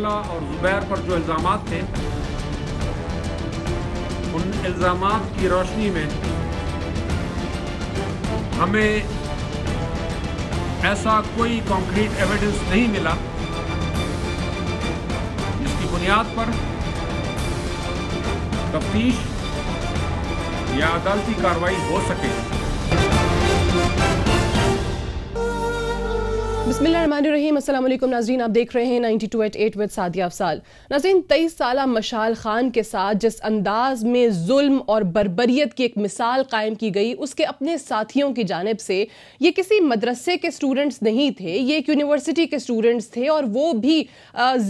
عبداللہ اور زبیر پر جو الزامات تھے ان الزامات کی روشنی میں ہمیں ایسا کوئی کانکریٹ ایویڈنس نہیں ملا جس کی بنیاد پر تفتیش یا عدالتی کارروائی ہو سکے۔ بسم اللہ الرحمن الرحیم۔ السلام علیکم ناظرین، آپ دیکھ رہے ہیں 92.8 وتھ سعدیہ افضال۔ ناظرین، 23 سالہ مشال خان کے ساتھ جس انداز میں ظلم اور بربریت کی ایک مثال قائم کی گئی اس کے اپنے ساتھیوں کی جانب سے، یہ کسی مدرسے کے سٹوڈنٹس نہیں تھے، یہ ایک یونیورسٹی کے سٹوڈنٹس تھے، اور وہ بھی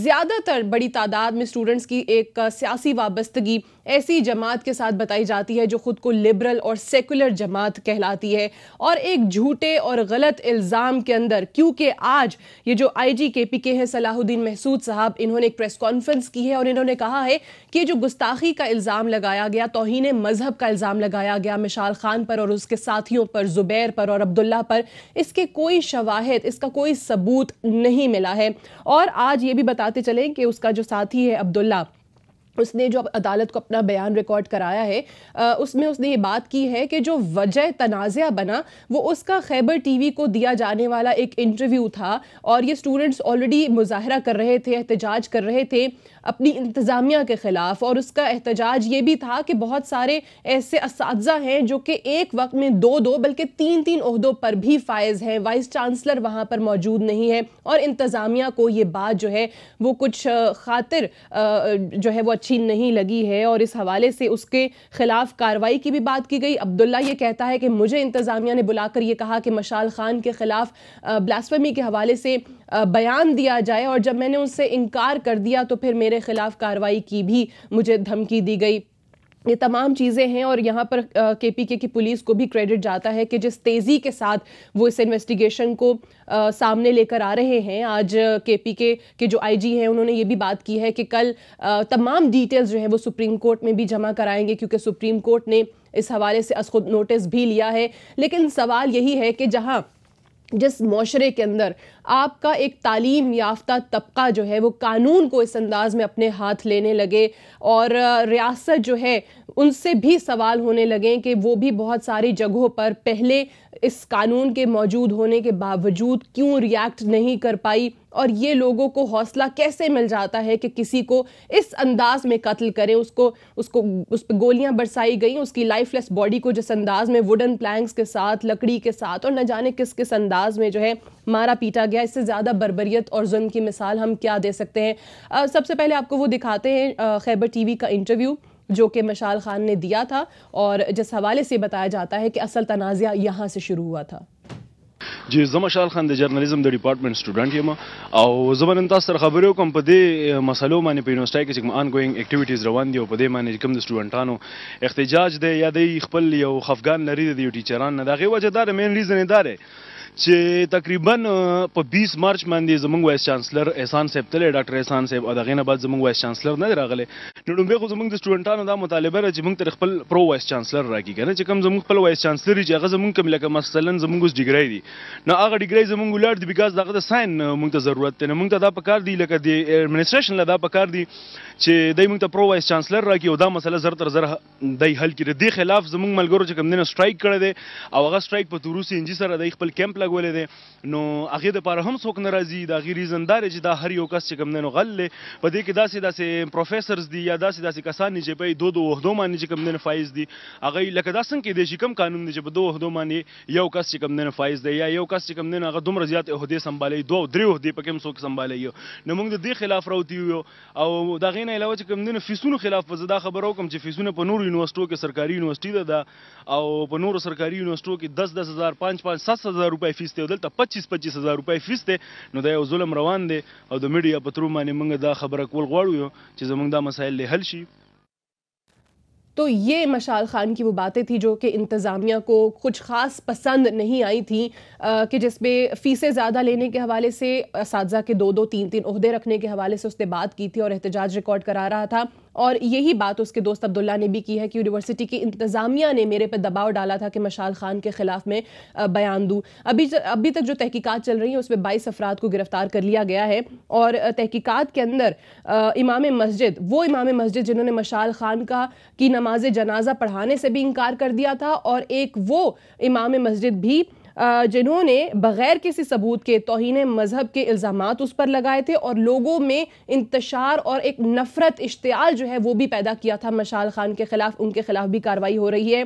زیادہ تر بڑی تعداد میں سٹوڈنٹس کی ایک سیاسی وابستگی ایسی جماعت کے ساتھ بتائی جاتی ہے جو خود کو لبرل اور سیکولر جماعت کہلاتی ہے، اور ایک جھوٹے اور غلط الزام کے اندر، کیونکہ آج یہ جو آئی جی کے پی کے ہیں صلاح الدین محسود صاحب، انہوں نے ایک پریس کانفرنس کی ہے اور انہوں نے کہا ہے کہ جو گستاخی کا الزام لگایا گیا، توہین مذہب کا الزام لگایا گیا مشال خان پر اور اس کے ساتھیوں پر، زبیر پر اور عبداللہ پر، اس کے کوئی شواہد، اس کا کوئی ثبوت نہیں ملا ہے۔ اور آج یہ بھی بتاتے چلیں کہ اس کا جو ساتھی ہے عبداللہ، اس نے جو عدالت کو اپنا بیان ریکارڈ کرایا ہے، اس میں اس نے یہ بات کی ہے کہ جو وجہ تنازع بنا وہ اس کا خیبر ٹی وی کو دیا جانے والا ایک انٹرویو تھا، اور یہ سٹوڈنٹس آلریڈی مظاہرہ کر رہے تھے، احتجاج کر رہے تھے اپنی انتظامیہ کے خلاف، اور اس کا احتجاج یہ بھی تھا کہ بہت سارے ایسے اساتذہ ہیں جو کہ ایک وقت میں دو بلکہ تین عہدوں پر بھی فائز ہیں، وائس چانسلر وہاں پر موجود نہیں ہے، اور انتظامیہ کو یہ بات جو ہے وہ کچھ خاطر جو ہے وہ اچھی نہیں لگی ہے، اور اس حوالے سے اس کے خلاف کارروائی کی بھی بات کی گئی۔ عبداللہ یہ کہتا ہے کہ مجھے انتظامیہ نے بلا کر یہ کہا کہ مشال خان کے خلاف بلاسفیمی کے حوالے سے بیان دیا جائے، اور جب میں نے ان سے انکار کر دیا تو پھر میرے خلاف کارروائی کی بھی مجھے دھمکی دی گئی۔ یہ تمام چیزیں ہیں، اور یہاں پر کے پی کے کی پولیس کو بھی کریڈٹ جاتا ہے کہ جس تیزی کے ساتھ وہ اس انویسٹیگیشن کو سامنے لے کر آ رہے ہیں۔ آج کے پی کے جو آئی جی ہیں انہوں نے یہ بھی بات کی ہے کہ کل تمام ڈیٹیلز جو ہیں وہ سپریم کورٹ میں بھی جمع کرائیں گے، کیونکہ سپریم کورٹ نے اس حوالے سے از خود نوٹس بھی لیا ہے۔ لیکن سوال یہی ہے کہ جس معاشرے کے اندر آپ کا ایک تعلیم یافتہ طبقہ جو ہے وہ قانون کو اس انداز میں اپنے ہاتھ لینے لگے، اور ریاست جو ہے ان سے بھی سوال ہونے لگیں کہ وہ بھی بہت ساری جگہوں پر پہلے اس قانون کے موجود ہونے کے باوجود کیوں ریاکٹ نہیں کر پائی، اور یہ لوگوں کو حوصلہ کیسے مل جاتا ہے کہ کسی کو اس انداز میں قتل کریں، اس پہ گولیاں برسائی گئیں، اس کی لائف لیس باڈی کو جس انداز میں ووڈن پلانکس کے ساتھ، لکڑی کے ساتھ، اور نہ جانے کس انداز میں جو ہے مارا پیٹا گیا۔ اس سے زیادہ بربریت اور ظلم کی مثال ہم کیا دے سکتے ہیں۔ سب سے پہلے آپ کو وہ دکھاتے ہیں خیبر ٹی وی کا انٹرویو جو کہ مشال خان نے دیا تھا، اور جس حوالے سے بتایا جاتا ہے کہ اصل تنازع یہاں سے شروع ہوا تھا۔ جی، زه مشال خان د جرنالیزم د ډپارټمنټ سټوډنټ یم، او زه به نن تاسو سره خبرې وکړم په دې مسلو باندې په یونیورسټۍ کې چې کوم آنګوینګ اکټیویټیز روان دي، او په دې باندې کوم د سټوډنټانو احتجاج دی یا د خپل یو خفګان لري د یو ټیچران نه، د هغې وجه دا ده، مین ریزن یې دا دی چې تقریبا په 20 مارچ باندې زموږ وایس چانسلر احسان صاحب تللی، ډاکټر احسان صاحب، او د هغې نه بعد زموږ وایس چانسلر نه دی راغلی. نو لومبۍ خو زموږ د سټوډنټانو دا مطالبه ده چې موږ ته خپل پرو وایس چانسلر راکړي، که نه چې کوم زموږ خپل وایس چانسلر چې هغه زموږ کوم لکه مثلا زموږ اوس ډیګری دي، نو هغه ډیګری زموږ ولاړ دي بیکاز د هغه د ساین موږ ته ضرورت دی. نو موږ ته دا پکار دی، لکه د ایډمنسټریشن له دا پکار دی چې دی موږ ته پرو وایس چانسلر راکړي او دا مسله زر تر زر دی حل کړي. د دې خلاف زموږ ملګرو چې کوم دی نو سټرایک کړی دی، او هغه سټرایک په تورو سی انجي سره دی خپل کیمپ لګولی دی. نو هغې دپاره هم څوک نه راځي، د هغې ریزن دا دی چې دا هر یو کس چې کوم دی نو غل دی. په دې کې داسې پروفیسرز دي یا داسې کسان دي چې په دو عهدو باندې چې کوم دی نو فایز دي، هغه لکه دا څنګه کیدی شي کوم قانون دی چې په 2 عهدو باندې یو کس چې کوم دی نو فایز دی، یا یو کس چې کوم دی نو هغه دومره زیات عهدې سنبالوي، 2 او 3 عهدې پکې هم څوک سنبالوي. نو موږ د دې خلاف راوتي یو، او د هغې نه علاوه چې کوم دی نو فیسونو خلاف به زه دا خبره وکړم چې فیسونه په نورو یونیورسټو کې سرکاري یونیورسټي ده، او په نورو سرکاري یونیورسټو کې 10,000 10,000 5,000 7,000 روپۍ فیس دی، او دلته 25,000 روپۍ فیس دی. نو دا یو ظلم روان دی، او د میډیا په ترو باندې موږ دا خبره کول غواړو چې زموږ دا مسایل حل شي. تو یہ مشال خان کی وہ باتیں تھیں جو کہ انتظامیہ کو کچھ خاص پسند نہیں آئی تھیں، کہ جس میں فیسیں زیادہ لینے کے حوالے سے، اساتذہ کے 2 2 3 3 عہدے رکھنے کے حوالے سے اس نے بات کی تھی اور احتجاج ریکارڈ کرا رہا تھا. اور یہی بات اس کے دوست عبداللہ نے بھی کی ہے کہ یونیورسٹی کی انتظامیہ نے میرے پہ دباؤ ڈالا تھا کہ مشال خان کے خلاف میں بیان دوں. ابھی تک جو تحقیقات چل رہی ہیں اس میں 22 افراد کو گرفتار کر لیا گیا ہے, اور تحقیقات کے اندر امام مسجد جنہوں نے مشال خان کی نماز جنازہ پڑھانے سے بھی انکار کر دیا تھا, اور ایک وہ امام مسجد بھی جنہوں نے بغیر کسی ثبوت کے توہین مذہب کے الزامات اس پر لگائے تھے اور لوگوں میں انتشار اور ایک نفرت اشتعال جو ہے وہ بھی پیدا کیا تھا مشال خان کے خلاف. ان کے خلاف بھی کارروائی ہو رہی ہے.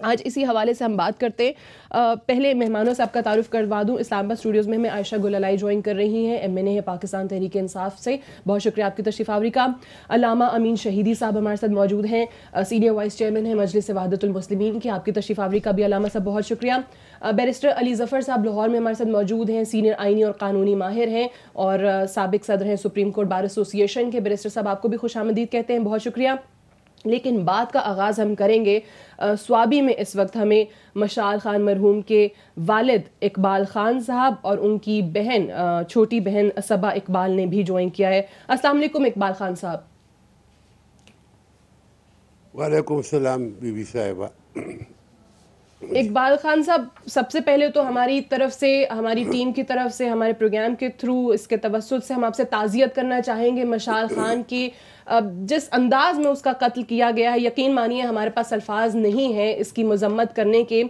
آج اسی حوالے سے ہم بات کرتے ہیں. پہلے مہمانوں سے آپ کا تعارف کروا دوں. اسلام آباد اسٹوڈیوز میں ہمیں عائشہ گلالائی جوائن کر رہی ہیں, MNA ہے پاکستان تحریک انصاف سے. بہت شکریہ آپ کی تشریف آوری کا. علامہ امین شہیدی صاحب ہمارے ساتھ موجود ہیں, سینئر وائس چیئرمین ہیں مجلس وحدت المسلمین کی. آپ کی تشریف آوری کا بھی علامہ صاحب بہت شکریہ. بیرسٹر علی ظفر صاحب لاہور میں ہمارے ساتھ موجود ہیں, سینئر آئینی اور قانونی ماہر ہیں اور سابق صدر ہیں سپریم کورٹ بار ایسوسی ایشن کے. بیرسٹر صاحب آپ کو بھی خوش آمدید کہتے ہیں, بہت شکریہ. لیکن بات کا آغاز ہم کریں گے سوابی میں. اس وقت ہمیں مشال خان مرحوم کے والد اقبال خان صاحب اور ان کی بہن چھوٹی بہن صبا اقبال نے بھی جوائن کیا ہے. السلام علیکم اقبال خان صاحب. وعلیکم السلام بی بی صاحبہ. اقبال خان صاحب, سب سے پہلے تو ہماری طرف سے, ہماری ٹیم کی طرف سے, ہمارے پروگرام کے تھرو, اس کے توسط سے ہم آپ سے تعزیت کرنا چاہیں گے مشال خان کی جس انداز میں اس کا قتل کیا گیا ہے. یقین مانیے ہمارے پاس الفاظ نہیں ہیں اس کی مذمت کرنے کے.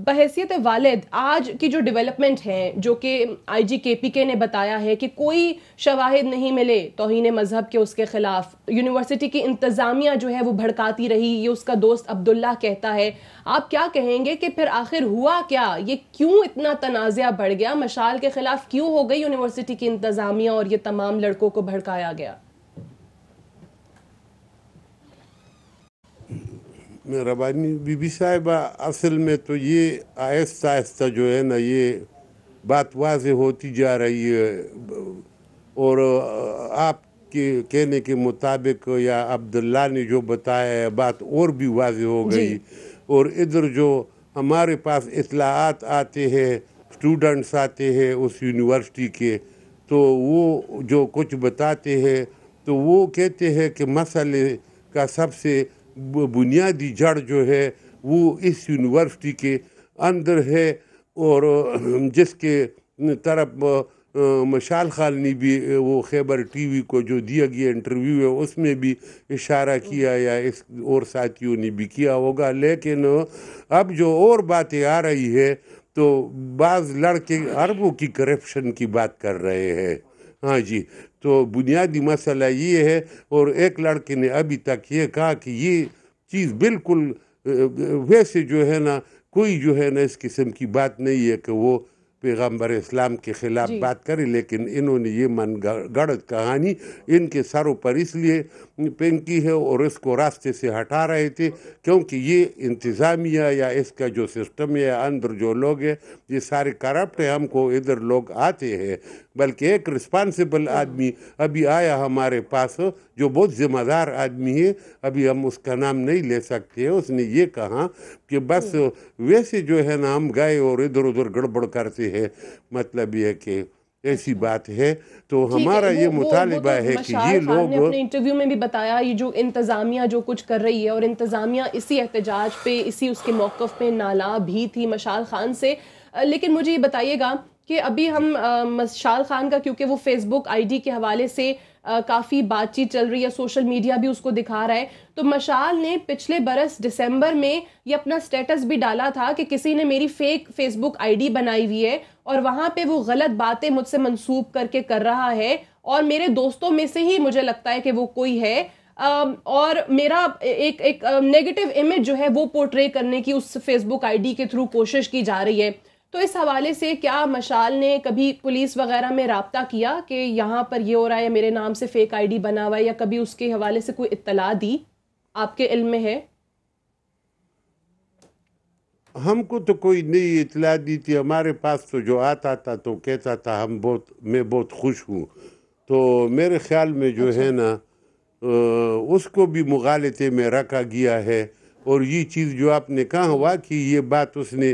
بحیثیت والد آج کی جو ڈیولپمنٹ ہے, جو کہ IG KPK نے بتایا ہے کہ کوئی شواہد نہیں ملے توہین مذہب کے اس کے خلاف, یونیورسٹی کی انتظامیہ جو ہے وہ بھڑکاتی رہی, یہ اس کا دوست عبداللہ کہتا ہے. آپ کیا کہیں گے کہ پھر آخر ہوا کیا؟ یہ کیوں اتنا تنازعہ بڑھ گیا؟ مشال کے خلاف کیوں ہو گئی یونیورسٹی کی انتظامیہ اور یہ تمام لڑکوں کو بھڑکایا گیا؟ ربانی بی بی صاحبہ, اصل میں تو یہ آہستہ آہستہ جو ہے نا یہ بات واضح ہوتی جا رہی ہے, اور آپ کے کہنے کے مطابق یا عبداللہ نے جو بتایا ہے بات اور بھی واضح ہو گئی. اور ادھر جو ہمارے پاس اطلاعات آتے ہیں, اسٹوڈنٹس آتے ہیں اس یونیورسٹی کے, تو وہ جو کچھ بتاتے ہیں تو وہ کہتے ہیں کہ مسئلے کا سب سے بنیادی جڑ جو ہے وہ اس یونیورسٹی کے اندر ہے, اور جس کے طرف مشال خان نے بھی وہ خیبر TV کو جو دیا گیا انٹرویو ہے اس میں بھی اشارہ کیا, یا اس اور ساتھیوں نے بھی کیا ہوگا. لیکن اب جو اور باتیں آ رہی ہے تو بعض لڑکے اربوں کی کرپشن کی بات کر رہے ہیں. ہاں جی, تو بنیادی مسئلہ یہ ہے. اور ایک لڑکے نے ابھی تک یہ کہا کہ یہ چیز بالکل ویسے جو ہے نا کوئی جو ہے نا اس قسم کی بات نہیں ہے کہ وہ پیغمبر اسلام کے خلاف بات کرے, لیکن انہوں نے یہ من گڑت کہانی ان کے سروں پر اس لیے پھینکی ہے اور اس کو راستے سے ہٹا رہے تھے کیونکہ یہ انتظامیہ یا اس کا جو سسٹم ہے اندر جو لوگ ہیں یہ سارے کرپٹ ہیں. ہم کو ادھر لوگ آتے ہیں, بلکہ ایک رسپانسبل آدمی ابھی آیا ہمارے پاس جو بہت ذمہ دار آدمی ہے, ابھی ہم اس کا نام نہیں لے سکتے. اس نے یہ کہا کہ بس ویسے جو ہے نا ہم گئے اور ادھر ادھر گڑبڑ کرتے ہیں, مطلب یہ کہ ایسی بات ہے. تو ہمارا یہ مطالبہ ہے کہ یہ لوگ نے اپنے انٹرویو میں بھی بتایا یہ جو انتظامیہ جو کچھ کر رہی ہے, اور انتظامیہ اسی احتجاج پہ, اسی اس کے موقف پہ نالاں بھی تھی مشال خان سے. لیکن مجھے یہ بتائیے گا کہ ابھی ہم مشال خان کا, کیونکہ وہ فیس بک ID کے حوالے سے کافی بات چیت چل رہی ہے, سوشل میڈیا بھی اس کو دکھا رہا ہے, تو مشال نے پچھلے برس دسمبر میں یہ اپنا سٹیٹس بھی ڈالا تھا کہ کسی نے میری فیک فیس بک ID بنائی ہوئی ہے اور وہاں پہ وہ غلط باتیں مجھ سے منسوب کر کے کر رہا ہے, اور میرے دوستوں میں سے ہی مجھے لگتا ہے کہ وہ کوئی ہے, اور میرا ایک نیگیٹو امیج جو ہے وہ پورٹرے کرنے کی اس فیس بک ID کے تھرو کوشش کی جا رہی ہے. تو اس حوالے سے کیا مشال نے کبھی پولیس وغیرہ میں رابطہ کیا کہ یہاں پر یہ ہو رہا ہے, میرے نام سے فیک ID بنا ہوا ہے, یا کبھی اس کے حوالے سے کوئی اطلاع دی آپ کے علم میں ہے؟ ہم کو تو کوئی نئی اطلاع دی تھی. ہمارے پاس تو جو آتا تھا تو کہتا تھا میں بہت خوش ہوں. تو میرے خیال میں جو ہے نا اس کو بھی مغالطے میں رکھا گیا ہے. اور یہ چیز جو آپ نے کہا ہوا کہ یہ بات اس نے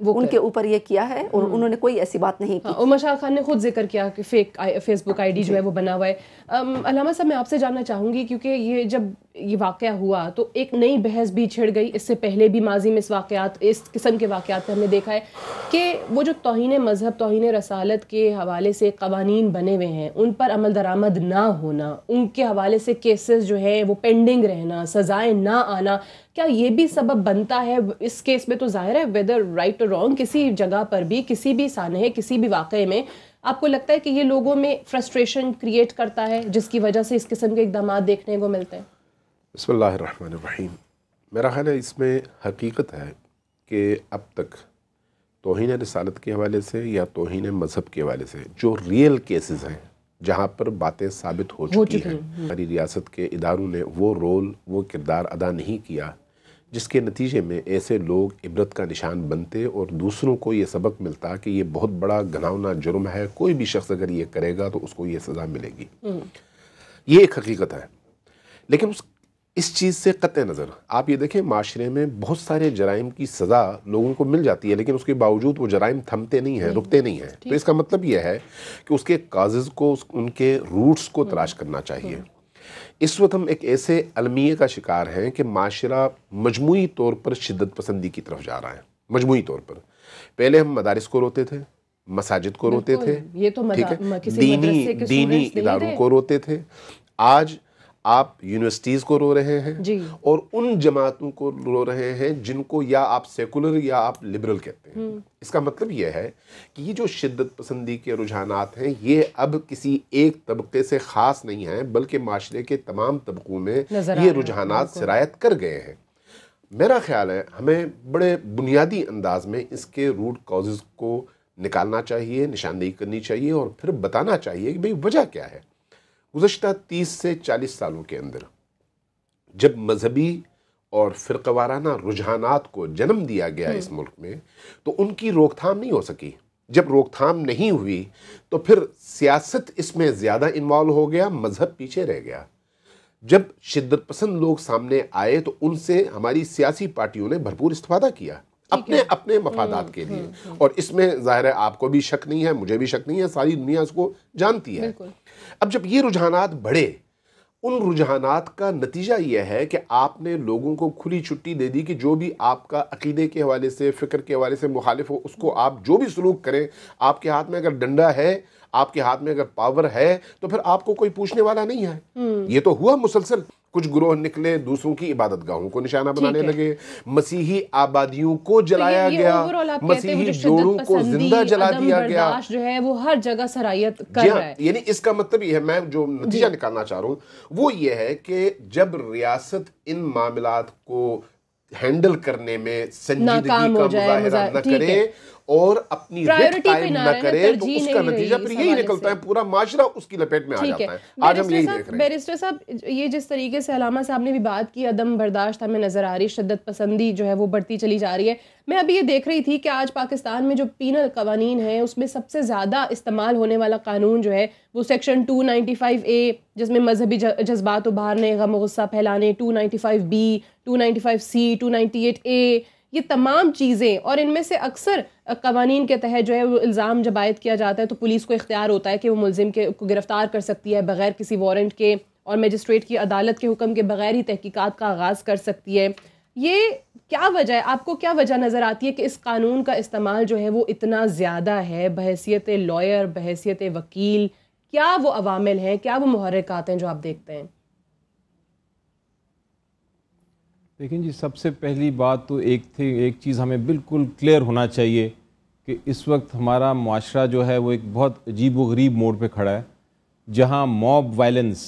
ان کے اوپر یہ کیا ہے اور انہوں نے کوئی ایسی بات نہیں کی. عمر شاہ خان نے خود ذکر کیا کہ fake Facebook I D جو ہے وہ بنا ہوا ہے. علامہ صاحب میں آپ سے جاننا چاہوں گی کیونکہ یہ جب یہ واقعہ ہوا تو ایک نئی بحث بھی چھڑ گئی. اس سے پہلے بھی ماضی میں اس قسم کے واقعات پہ ہم نے دیکھا ہے کہ وہ جو توہین مذہب توہین رسالت کے حوالے سے قوانین بنے ہوئے ہیں ان پر عمل درآمد نہ ہونا, ان کے حوالے سے کیسز جو ہے وہ پینڈنگ رہنا, سزائیں نہ آنا, کیا یہ بھی سبب بنتا ہے؟ اس کیس میں تو ظاہر ہے ویدر رائٹ اور رانگ کسی جگہ پر بھی کسی بھی سانحے کسی بھی واقعے میں آپ کو لگتا ہے کہ یہ لوگوں میں فرسٹریشن کریٹ کرتا ہے جس کی وجہ سے اس قسم کے اقدامات دیکھنے کو ملتے ہیں؟ بسم اللہ الرحمن الرحیم. میرا خیال ہے اس میں حقیقت ہے کہ اب تک توہین رسالت کے حوالے سے یا توہین مذہب کے حوالے سے جو ریئل کیسز ہیں جہاں پر باتیں ثابت ہو چکی ہیں, ہماری ریاست کے اداروں نے وہ رول وہ کردار ادا نہیں کیا جس کے نتیجے میں ایسے لوگ عبرت کا نشان بنتے اور دوسروں کو یہ سبق ملتا کہ یہ بہت بڑا گھناؤنا جرم ہے, کوئی بھی شخص اگر یہ کرے گا تو اس کو یہ سزا ملے گی. یہ ایک حقیقت ہے. لیکن اس چیز سے قطع نظر آپ یہ دیکھیں معاشرے میں بہت سارے جرائم کی سزا لوگوں کو مل جاتی ہے لیکن اس کے باوجود وہ جرائم تھمتے نہیں ہیں, رکتے نہیں ہیں. تو اس کا مطلب یہ ہے کہ اس کے کازز کو ان کے روٹس کو تلاش کرنا چاہیے. اس وقت ہم ایک ایسے المیے کا شکار ہیں کہ معاشرہ مجموعی طور پر شدت پسندی کی طرف جا رہا ہے. مجموعی طور پر پہلے ہم مدارس کو روتے تھے, مساجد کو روتے تھے, ٹھیک ہے, دینی اداروں کو روتے تھے. آج آپ یونیورسٹیز کو رو رہے ہیں اور ان جماعتوں کو رو رہے ہیں جن کو یا آپ سیکولر یا آپ لبرل کہتے ہیں. اس کا مطلب یہ ہے کہ یہ جو شدت پسندی کے رجحانات ہیں یہ اب کسی ایک طبقے سے خاص نہیں ہیں بلکہ معاشرے کے تمام طبقوں میں یہ رجحانات سرایت کر گئے ہیں. میرا خیال ہے ہمیں بڑے بنیادی انداز میں اس کے روٹ کازز کو نکالنا چاہیے, نشاندہی کرنی چاہیے اور پھر بتانا چاہیے کہ بھئی وجہ کیا ہے. گزشتہ 30 سے 40 سالوں کے اندر جب مذہبی اور فرقہ وارانہ رجحانات کو جنم دیا گیا اس ملک میں تو ان کی روک تھام نہیں ہو سکی. جب روک تھام نہیں ہوئی تو پھر سیاست اس میں زیادہ انوالو ہو گیا, مذہب پیچھے رہ گیا. جب شدت پسند لوگ سامنے آئے تو ان سے ہماری سیاسی پارٹیوں نے بھرپور استفادہ کیا اپنے مفادات کے لیے. اور اس میں ظاہر ہے آپ کو بھی شک نہیں ہے, مجھے بھی شک نہیں ہے, ساری دنیا اس کو جانتی ہے. اب جب یہ رجحانات بڑھے, ان رجحانات کا نتیجہ یہ ہے کہ آپ نے لوگوں کو کھلی چھٹی دے دی کہ جو بھی آپ کا عقیدے کے حوالے سے فکر کے حوالے سے مخالف ہو اس کو آپ جو بھی سلوک کریں, آپ کے ہاتھ میں اگر ڈنڈا ہے, آپ کے ہاتھ میں اگر پاور ہے تو پھر آپ کو کوئی پوچھنے والا نہیں ہے. یہ تو ہوا مسلسل. کچھ گروہ نکلے دوسروں کی عبادت گاہوں کو نشانہ بنانے لگے, مسیحی آبادیوں کو جلایا گیا, مسیحی جوڑوں کو زندہ جلا دیا گیا, جو ہے وہ ہر جگہ سرایت کر رہا ہے. یعنی اس کا مطلب یہ ہے, میں جو نتیجہ نکالنا چاہ رہا ہوں وہ یہ ہے کہ جب ریاست ان معاملات کو ہینڈل کرنے میں سنجیدگی کا مظاہرہ نہ کرے اور اپنی ریٹ قائم نہ کرے تو اس کا نتیجہ پھر یہی نکلتا ہے, پورا معاشرہ اس کی لپیٹ میں آ جاتا ہے. آج ہم یہی دیکھ رہے ہیں. بیرسٹر صاحب یہ جس طریقے سے علامہ صاحب نے بھی بات کی, عدم برداشت ہمیں نظر آ رہی, شدت پسندی جو ہے وہ بڑھتی چلی جا رہی ہے. میں ابھی یہ دیکھ رہی تھی کہ آج پاکستان میں جو پینل قوانین ہیں اس میں سب سے زیادہ استعمال ہونے والا قانون جو ہے وہ سیکشن 295A جس میں مذہبی جذبات ابھارنے, غم و غصہ پھیلانے, 295B, 295C, 298A, یہ تمام چیزیں. اور ان میں سے اکثر قوانین کے تحت جو ہے وہ الزام جب عائد کیا جاتا ہے تو پولیس کو اختیار ہوتا ہے کہ وہ ملزم کو گرفتار کر سکتی ہے بغیر کسی وارنٹ کے اور میجسٹریٹ کی عدالت کے حکم کے بغیر ہی تحقیقات کا آغاز کر سکتی ہے. یہ کیا وجہ ہے, آپ کو کیا وجہ نظر آتی ہے کہ اس قانون کا استعمال جو ہے وہ اتنا زیادہ ہے بحیثیت لائر, بحیثیت وکیل؟ کیا وہ عوامل ہیں, کیا وہ محرکات ہیں جو آپ دیکھتے ہیں؟ لیکن جی سب سے پہلی بات تو ایک چیز ہمیں بالکل کلیئر ہونا چاہیے کہ اس وقت ہمارا معاشرہ جو ہے وہ ایک بہت عجیب و غریب موڑ پہ کھڑا ہے جہاں mob violence,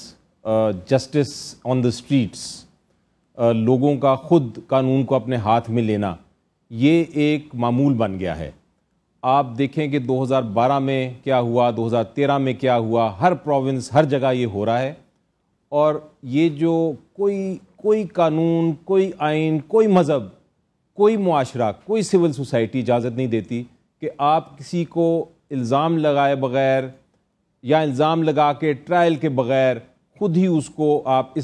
justice on the streets, لوگوں کا خود قانون کو اپنے ہاتھ میں لینا یہ ایک معمول بن گیا ہے. آپ دیکھیں کہ 2012 میں کیا ہوا, 2013 میں کیا ہوا, ہر پروونس ہر جگہ یہ ہو رہا ہے. اور یہ جو کوئی قانون, کوئی آئین, کوئی مذہب, کوئی معاشرہ, کوئی سول سوسائٹی اجازت نہیں دیتی کہ آپ کسی کو الزام لگائے بغیر یا الزام لگا کے ٹرائل کے بغیر خود ہی اس کو آپ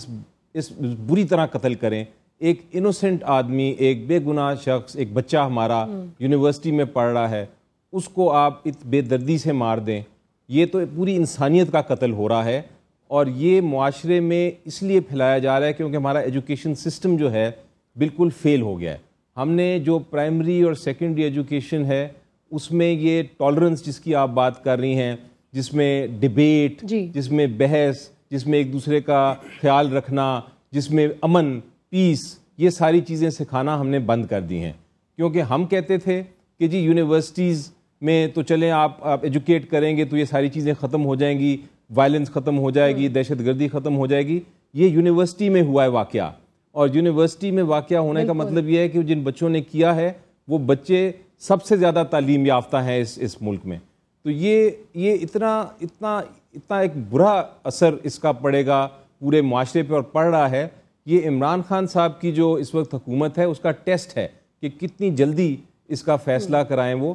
اس بری طرح قتل کریں. ایک انوسنٹ آدمی, ایک بے گناہ شخص, ایک بچہ ہمارا یونیورسٹی میں پڑھ رہا ہے, اس کو آپ بے دردی سے مار دیں, یہ تو پوری انسانیت کا قتل ہو رہا ہے. اور یہ معاشرے میں اس لیے پھیلایا جا رہا ہے کیونکہ ہمارا ایجوکیشن سسٹم جو ہے بالکل فیل ہو گیا ہے. ہم نے جو پرائمری اور سیکنڈری ایجوکیشن ہے اس میں یہ ٹالرنس جس کی آپ بات کر رہی ہیں, جس میں ڈیبیٹ, جس میں بحث, جس میں ایک دوسرے کا خیال رکھنا, جس میں امن, پیس, یہ ساری چیزیں سکھانا ہم نے بند کر دی ہیں. کیونکہ ہم کہتے تھے کہ جی یونیورسٹیز میں تو چلیں آپ ایجوکیٹ کریں گے تو یہ ساری چیزیں ختم ہو جائیں گی, وائلنس ختم ہو جائے گی, دہشت گردی ختم ہو جائے گی. یہ یونیورسٹی میں ہوا ہے واقعہ, اور یونیورسٹی میں واقعہ ہونے کا مطلب یہ ہے کہ جن بچوں نے کیا ہے وہ بچے سب سے زیادہ تعلیم یافتہ ہیں اس ملک میں. تو یہ اتنا ایک برا اثر اس کا پڑے گا پورے معاشرے پہ, اور پڑ رہا ہے. یہ عمران خان صاحب کی جو اس وقت حکومت ہے اس کا ٹیسٹ ہے کہ کتنی جلدی اس کا فیصلہ کرائیں. وہ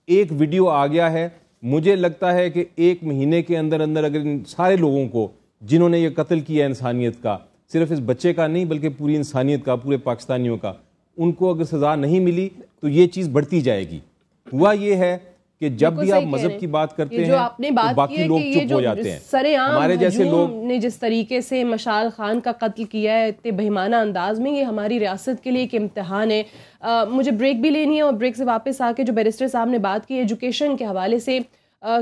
ایک ویڈیو آ گیا ہے, مجھے لگتا ہے کہ 1 مہینے کے اندر اگر ان سارے لوگوں کو جنہوں نے یہ قتل کیا انسانیت کا, صرف اس بچے کا نہیں بلکہ پوری انسانیت کا, پورے پاکستانیوں کا, ان کو اگر سزا نہیں ملی تو یہ چیز بڑھتی جائے گی. ہوا یہ ہے کہ جب بھی آپ مذہب کی بات کرتے ہیں تو باقی لوگ چپ ہو جاتے ہیں. ہمارے جیسے لوگ نے جس طریقے سے مشال خان کا قتل کیا ہے اتنے بہیمانہ انداز میں, یہ ہماری ریاست کے لیے ایک امتحان ہے. مجھے بریک بھی لینی ہے, اور بریک سے واپس آ کے جو بیرسٹر صاحب نے بات کی ایجوکیشن کے حوالے سے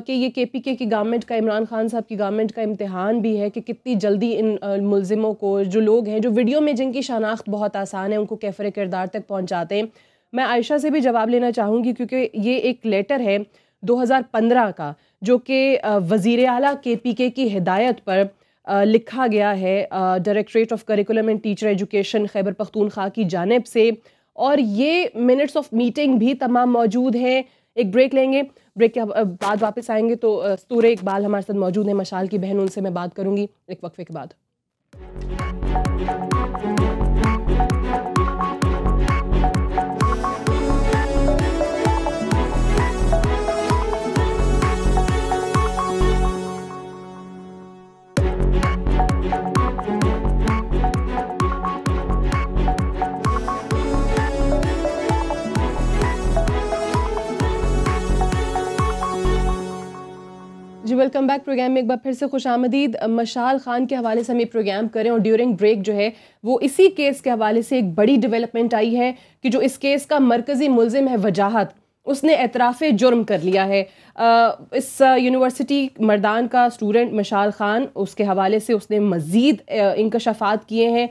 کہ یہ KPK کی گورنمنٹ کا, عمران خان صاحب کی گورنمنٹ کا امتحان بھی ہے کہ کتنی جلدی ان ملزموں کو, جو لوگ ہیں جو ویڈیو میں جن کی شناخت بہت آسان ہے, ان کو کیفر کردار تک پہنچاتے ہیں. میں عائشہ سے بھی جواب لینا چاہوں گی کیونکہ یہ ایک لیٹر ہے 2015 کا جو کہ وزیر اعلیٰ KPK کی ہدایت پر لکھا گیا ہے directorate of curriculum and teacher education Khyber Pakhtunkhwa کی جانب سے, اور یہ منٹس آف میٹنگ بھی تمام موجود ہیں. ایک بریک لیں گے, بریک کے بعد واپس آئیں گے تو استور اقبال ہمارے ساتھ موجود ہیں, مشال کی بہن, ان سے میں بات کروں گی ایک وقفے کے بعد. جی ویلکم بیک. پروگرام میں ایک بار پھر سے خوش آمدید. مشال خان کے حوالے سے ہم یہ پروگرام کریں, اور ڈیورنگ بریک جو ہے وہ اسی کیس کے حوالے سے ایک بڑی ڈیولپمنٹ آئی ہے کہ جو اس کیس کا مرکزی ملزم ہے وجاہت, اس نے اعتراف جرم کر لیا ہے. اس یونیورسٹی مردان کا اسٹوڈنٹ مشال خان, اس کے حوالے سے اس نے مزید انکشافات کیے ہیں.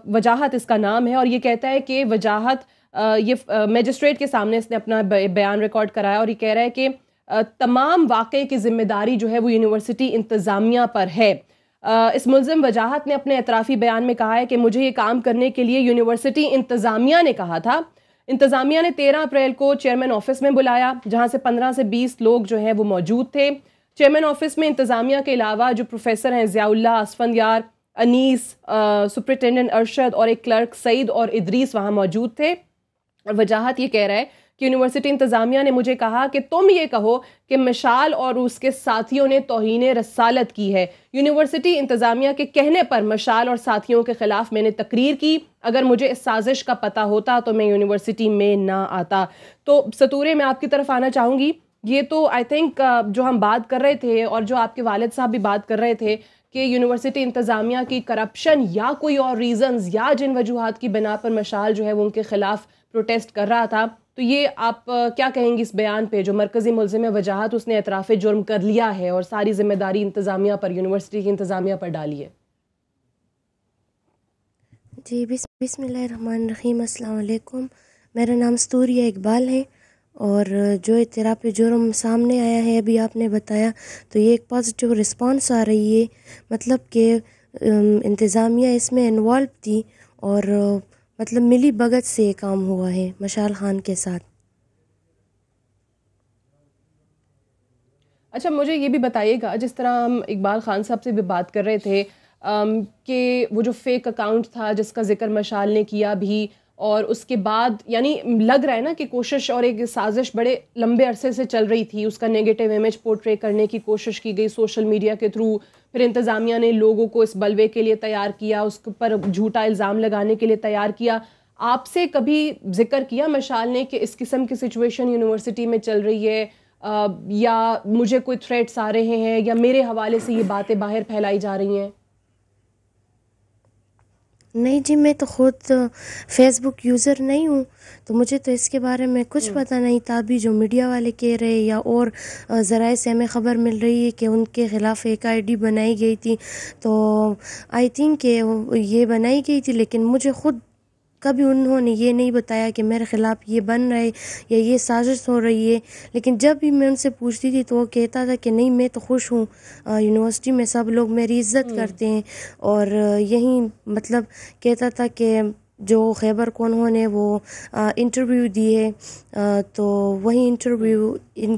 وجاہت اس کا نام ہے, اور یہ کہتا ہے کہ وجاہت یہ میجسٹریٹ کے سامنے اس نے اپنا بیان ریکارڈ کرایا, اور یہ کہہ رہا ہے کہ تمام واقعے کی ذمہ داری جو ہے وہ یونیورسٹی انتظامیہ پر ہے. اس ملزم وجاہت نے اپنے اعترافی بیان میں کہا ہے کہ مجھے یہ کام کرنے کے لیے یونیورسٹی انتظامیہ نے کہا تھا. انتظامیہ نے 13 اپریل کو چیئرمین آفس میں بلایا, جہاں سے 15 سے 20 لوگ جو ہیں وہ موجود تھے. چیئرمین آفس میں انتظامیہ کے علاوہ جو پروفیسر ہیں ضیاء اللہ, اسفندیار, انیس, سپرنٹینڈنٹ ارشد اور ایک کلرک سعید اور ادریس وہاں موجود تھے. اور وجاہت یہ کہہ رہا ہے کہ یونیورسٹی انتظامیہ نے مجھے کہا کہ تم یہ کہو کہ مشال اور اس کے ساتھیوں نے توہین رسالت کی ہے. یونیورسٹی انتظامیہ کے کہنے پر مشال اور ساتھیوں کے خلاف میں نے تقریر کی. اگر مجھے اس سازش کا پتہ ہوتا تو میں یونیورسٹی میں نہ آتا. تو ستورے میں آپ کی طرف آنا چاہوں گی. یہ تو آئی تھنک جو ہم بات کر رہے تھے, اور جو آپ کے والد صاحب بھی بات کر رہے تھے کہ یونیورسٹی انتظامیہ کی کرپشن یا کوئی اور ریزنز یا جن وجوہات کی بنا پر مشال جو ہے وہ ان کے خلاف پروٹیسٹ کر رہا تھا. تو یہ آپ کیا کہیں گی اس بیان پہ جو مرکزی ملزم وجاہت اس نے اعتراف جرم کر لیا ہے اور ساری ذمہ داری انتظامیہ پر, یونیورسٹی کی انتظامیہ پر ڈالی ہے؟ جی بسم اللہ الرحمن الرحیم. السلام علیکم. میرا نام استوریہ اقبال ہے, اور جو اعتراف جرم سامنے آیا ہے ابھی آپ نے بتایا, تو یہ ایک پازیٹیو رسپانس آ رہی ہے, مطلب کہ انتظامیہ اس میں انوالو تھی, اور مطلب ملی بھگت سے یہ کام ہوا ہے مشال خان کے ساتھ. اچھا مجھے یہ بھی بتائیے گا, جس طرح ہم اقبال خان صاحب سے بھی بات کر رہے تھے کہ وہ جو فیک اکاؤنٹ تھا جس کا ذکر مشال نے کیا بھی, اور اس کے بعد یعنی لگ رہا ہے نا کہ کوشش اور ایک سازش بڑے لمبے عرصے سے چل رہی تھی, اس کا نیگیٹو امیج پورٹرے کرنے کی کوشش کی گئی سوشل میڈیا کے تھرو, پھر انتظامیہ نے لوگوں کو اس بلوے کے لیے تیار کیا, اس پر جھوٹا الزام لگانے کے لیے تیار کیا. آپ سے کبھی ذکر کیا مشال نے کہ اس قسم کی سچویشن یونیورسٹی میں چل رہی ہے, یا مجھے کوئی تھریٹس آ رہے ہیں, یا میرے حوالے سے یہ باتیں باہر پھیلائی جا رہی ہیں؟ نہیں جی, میں تو خود فیس بک یوزر نہیں ہوں, تو مجھے تو اس کے بارے میں کچھ پتہ نہیں تھا. ابھی جو میڈیا والے کہہ رہے یا اور ذرائع سے ہمیں خبر مل رہی ہے کہ ان کے خلاف ایک آئی ڈی بنائی گئی تھی, تو آئی تھنک کہ یہ بنائی گئی تھی, لیکن مجھے خود کبھی انہوں نے یہ نہیں بتایا کہ میرے خلاف یہ بن رہا ہے یا یہ سازش ہو رہی ہے. لیکن جب بھی میں ان سے پوچھتی تھی تو وہ کہتا تھا کہ نہیں, میں تو خوش ہوں, یونیورسٹی میں سب لوگ میری عزت کرتے ہیں. اور یہی مطلب کہتا تھا کہ جو خیبر کو انہوں نے وہ انٹرویو دی ہے, تو وہی انٹرویو ان